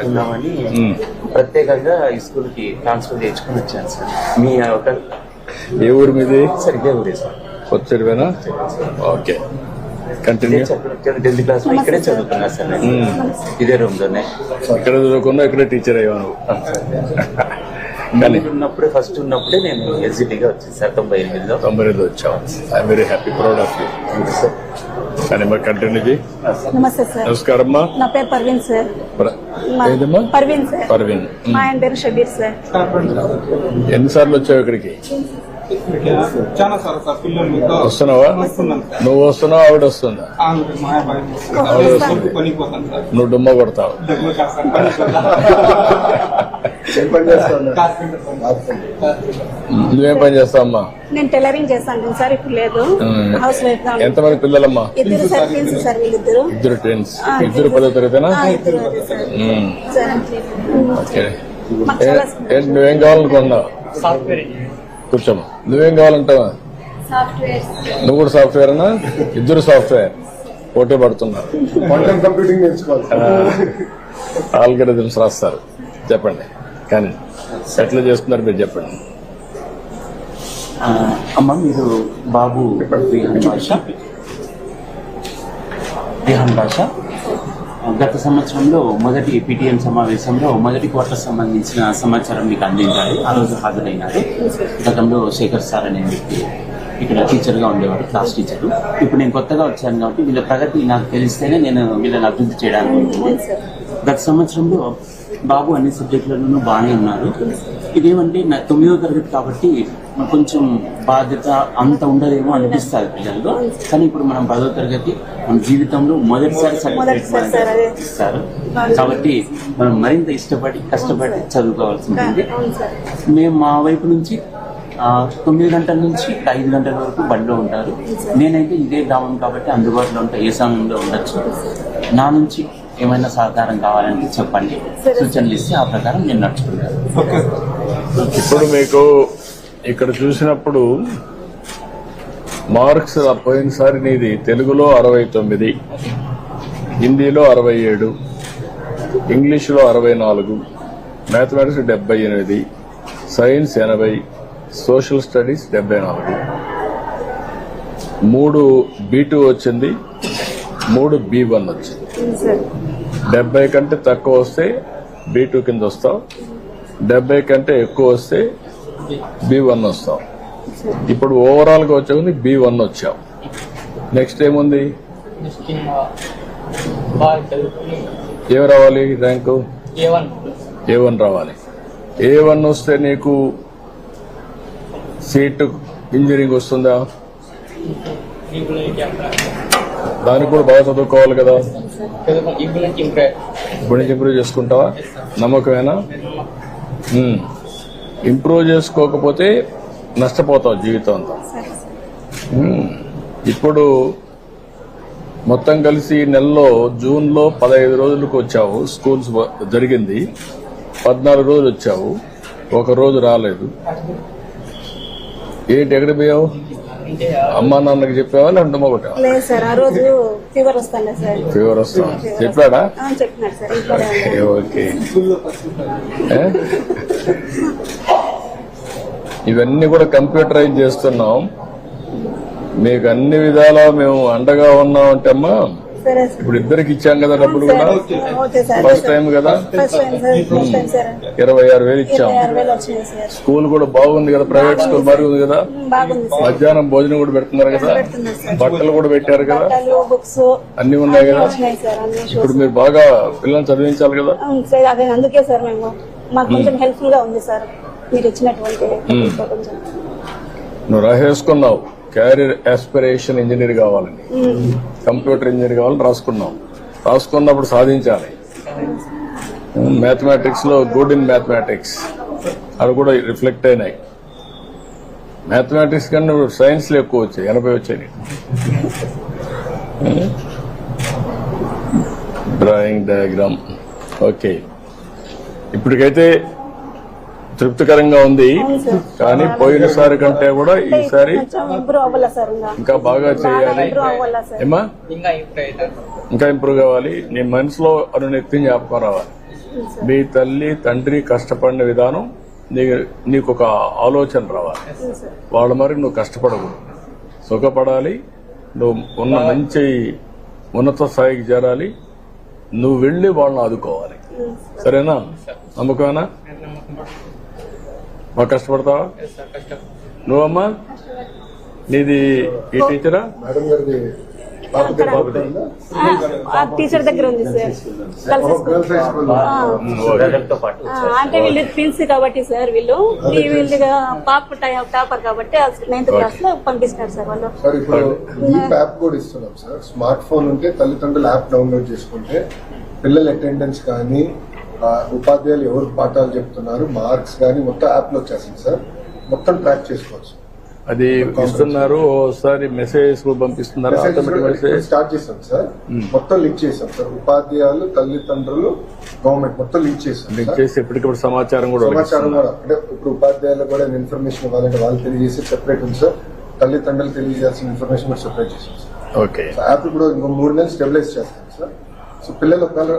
ఉన్నామని ప్రత్యేకంగా ఈ స్కూల్ కి ట్రాన్స్ఫర్ చేయించుకుని వచ్చాను సార్. మీ ఒక ఏ ఊరు మీది? సార్ ఇదే ఊరే సార్. కొత్తవేనా? Okay, continue. 10th క్లాస్ లో ఇక్కడే చదువుతున్నా సార్ నేను. ఇదే రూమ్ లోనే ఇక్కడ చదువుకున్నా, ఇక్కడే టీచర్ అయ్యాను. కానీ ఉన్నప్పుడే ఫస్ట్ ఉన్నప్పుడే నేను ఎస్జిటిగా వచ్చింది సార్. 98లో వచ్చావు. I'm very happy, proud of you. కానీ మరి కంటిన్యూ చేయి. నమస్తే సార్. నమస్కారం అమ్మా. నా పేరు పర్వీన్ సార్. ఏదమ్మా? పర్వీన్ సార్. పర్వీన్. మా ఆయన పేరు షబీర్ సార్. ఎన్నిసార్లు వచ్చావు ఇక్కడికి? వస్తున్నావా? నువ్వు వస్తున్నావు, ఆవిడ వస్తుందా? ఆవిడ వస్తుంది, నువ్వు డుమ్మ కొడతావు. నువ్వేం పని చేస్తావమ్మా? నేను టైలరింగ్ చేస్తాను సార్. ఇప్పుడు లేదు, హౌస్ వైఫ్ గా. ఎంతమంది పిల్లలమ్మా? ఇద్దరు సార్, ట్విన్స్ సార్. వీళ్ళిద్దరు ఇద్దరు ట్విన్స్. ఇద్దరు 10వ తరగతినా? ఓకే. నువ్వేం కావాలనుకున్నావు? కూర్చోమ్మా. నువ్వేం కావాలంటావా? నువ్వు కూడా సాఫ్ట్వేర్నా? ఇద్దరు సాఫ్ట్వేర్ పోటీ పడుతున్నారు. కంప్యూటింగ్ నేర్చుకోవాలి. ఆల్గరిథమ్స్ రాస్తారు. చెప్పండి, కానీ ఎట్లా చేస్తున్నారు మీరు చెప్పండి. అమ్మ, మీరు బాబు రిహాన్ భాష గత సంవత్సరంలో మొదటి PTM సమావేశంలో మొదటి క్వార్టర్ సంబంధించిన సమాచారం మీకు అందించాలి. ఆ రోజు హాజరైనారు. గతంలో శేఖర్ సార్ అనే వ్యక్తి ఇక్కడ టీచర్గా ఉండేవాడు, క్లాస్ టీచర్. ఇప్పుడు నేను కొత్తగా వచ్చాను కాబట్టి వీళ్ళ ప్రగతి నాకు తెలిస్తేనే నేను వీళ్ళని అభివృద్ధి చేయడానికి ఉంటుంది. గత సంవత్సరంలో బాబు అన్ని సబ్జెక్టులలోనూ బాగానే ఉన్నారు. ఇదేమంటే 9వ తరగతి కాబట్టి కొంచెం బాధ్యత అంత ఉండదేమో అనిపిస్తుంది పిల్లల్లో. కానీ ఇప్పుడు మనం 10వ తరగతి మన జీవితంలో మొదటిసారి సర్టిఫికేట్ ఇస్తారు కాబట్టి మనం మరింత కష్టపడి చదువుకోవాల్సి ఉంటుంది. మేము మా వైపు నుంచి 9 గంటల నుంచి 5 గంటల వరకు బడిలో ఉంటారు. నేనైతే ఇదే గ్రామం కాబట్టి అందుబాటులో ఉంటా, ఏ సమయంలో ఉండొచ్చు. నా నుంచి ఏమైనా సహకారం కావాలంటే చెప్పండి, సూచనలు ఇస్తే ఆ ప్రకారం నేను నడుచుకుంటాను. ఇప్పుడు మీకు ఇక్కడ చూసినప్పుడు మార్క్స్ పోయినసారి నీది తెలుగులో 69, హిందీలో 67, ఇంగ్లీష్లో 64, mathematics 78, science 80, social studies 74. 3 B2 వచ్చింది, 3 B1 వచ్చింది. 70 కంటే తక్కువ వస్తే B2 కింద వస్తావు, 70 కంటే ఎక్కువ వస్తే B1 వస్తావు. ఇప్పుడు ఓవరాల్ గా వచ్చావు B1 వచ్చావు. నెక్స్ట్ ఏముంది? ఏం రావాలి? ర్యాంకు A1 రావాలి. A1 వస్తే నీకు సీటు ఇంజనీరింగ్ వస్తుందా? దానికి కూడా బాగా చదువుకోవాలి కదా. ఇప్పుడు నుంచి ఇంప్రూవ్ చేసుకుంటావా? నమ్మకమేనా? ఇంప్రూవ్ చేసుకోకపోతే నష్టపోతావు జీవితం అంతా. ఇప్పుడు మొత్తం కలిసి నెలలో జూన్లో 15 రోజులకు వచ్చావు. స్కూల్స్ జరిగింది, 14 రోజులు వచ్చావు, 1 రోజు రాలేదు. ఏంటి, ఎక్కడ పోయావు? అమ్మా నాన్నకి చెప్పావా లేదంటే మొగటావా? లేదు సార్, ఆ రోజు ఫీవర్ వస్తాను సార్. ఫీవర్ వస్తా చెప్పాడా? చెప్పినాడు సార్. ఓకే. ఇవన్నీ కూడా కంప్యూటరైజ్ చేస్తున్నాం. మీకు అన్ని విధాలా మేము అండగా ఉన్నాం అంటే అమ్మా. ఇప్పుడు ఇద్దరికి ఇచ్చాం కదా డబ్బులు కూడా. ఫస్ట్ టైం కదా, 26,000 ఇచ్చాం. స్కూల్ కూడా బాగుంది కదా, ప్రైవేట్ స్కూల్ బాగుంది కదా. మధ్యాహ్నం భోజనం కూడా పెడుతున్నారు కదా, బట్టలు కూడా పెట్టారు కదా, అన్ని ఉన్నాయి కదా. ఇప్పుడు మీరు బాగా పిల్లల్ని చదివించాలి కదా. అందుకే సార్ మేము మాకు కొంచెం హెల్ప్ఫుల్ గా ఉంది సార్ మీరు ఇచ్చినటువంటి. నువ్వు రాసేసుకున్నావు క్యారియర్ ఆస్పిరేషన్ ఇంజనీర్ కావాలని, కంప్యూటర్ ఇంజనీర్ కావాలని రాసుకున్నప్పుడు సాధించాలి. మ్యాథమెటిక్స్ లో గుడ్ ఇన్ మ్యాథమెటిక్స్ అవి కూడా రిఫ్లెక్ట్ అయినాయి. మ్యాథమెటిక్స్ కన్నా సైన్స్ లో ఎక్కువ వచ్చాయి, 80 వచ్చాయి. Drawing, diagram. ఓకే, ఇప్పటికైతే తృప్తికరంగా ఉంది. కానీ పోయినసారి కంటే కూడా ఈసారి ఇంకా బాగా చేయాలి. ఏమా ఇంకా ఇంప్రూవ్ కావాలి. నీ మనసులో అను నెత్తి జ్ఞాపకం రావాలి. మీ తల్లి తండ్రి కష్టపడిన విధానం నీకు ఒక ఆలోచన రావాలి. వాళ్ళ మరి నువ్వు కష్టపడకూడదు, సుఖపడాలి, నువ్వు ఉన్న మంచి ఉన్నత స్థాయికి చేరాలి, నువ్వు వెళ్ళి వాళ్ళని ఆదుకోవాలి. సరేనా? నమ్మకమేనా? బాగా కష్టపడతావా? నువ్వమ్మా నీది ఈ టీచరా? మేడం గారిది టీచర్ దగ్గర ఉంది సార్. గర్ల్స్ హై స్కూల్ బ్రదర్తో పాటు అంటే వీళ్ళు ట్విన్స్ కాబట్టి సార్ వీళ్ళు పాప టాపర్ కాబట్టి 9th క్లాస్ లో పంపిస్తున్నారు సార్ వాళ్ళు. సార్ ఇప్పుడు లీప్ యాప్ కూడా ఇస్తున్నాం సార్. స్మార్ట్ ఫోన్ ఉంటే తల్లిదండ్రులు యాప్ డౌన్లోడ్ చేసుకుంటే పిల్లల అటెండెన్స్ కానీ ఉపాధ్యాయులు ఎవరు పాఠాలు చెప్తున్నారు మార్క్స్ కానీ మొత్తం యాప్ లో వచ్చేసింది సార్. మొత్తం ట్రాక్ చేసుకోవచ్చు. అది ఇస్తున్నారు, ఓసారి మెసేజ్ పంపిస్తున్నారు, ఆటోమేటిక్ మెసేజ్ స్టార్ట్ చేసాం సార్. మొత్తం లింక్ చేసాం సార్. ఉపాధ్యాయులు తల్లిదండ్రులు గవర్నమెంట్ మొత్తం లింక్ చేసాం. లింక్ చేసి ఎప్పటికప్పుడు సమాచారం కూడా సమాచారం కూడా అంటే ఇప్పుడు ఉపాధ్యాయులు కూడా ఇన్ఫర్మేషన్ ఇవ్వాలంటే వాళ్ళు తెలియజేసి సెపరేట్ ఉంది సార్. తల్లిదండ్రులు తెలియజేయాల్సిన ఇన్ఫర్మేషన్ కూడా సెపరేట్ చేసాం సార్. ఓకే. యాప్ ఇప్పుడు ఇంకో 3 నెలలు స్టెబిలైజ్ చేస్తాం సార్. సో పిల్లలు ఒకవేళ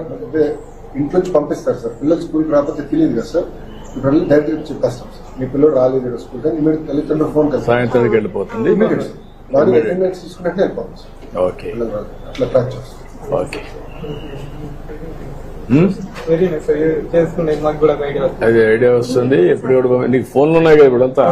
ఇంట్లో నుంచి పంపిస్తారు సార్. పిల్లలు స్కూల్కి రాకపోతే తెలియదు కదా సార్. ఇప్పుడు డైరెక్ట్ చెప్పేస్తాం సార్, మీ పిల్లలు రాలేదు స్కూల్ కానీ మీరు తల్లిదండ్రులు ఫోన్ కలిసి సాయంత్రానికి వెళ్ళిపోతుంది. మార్నింగ్ అటెండెన్స్ తీసుకున్నట్టు వెళ్ళిపోతాం సార్. ఓకే అట్లా ట్రాక్ చేస్తాం. ఓకే. వెరీ నైస్ చేసుకునే మాకు కూడా ఐడియా అది ఐడియా వస్తుంది. ఎప్పుడు నీకు ఫోన్లు ఉన్నాయి కదా ఇప్పుడంతా.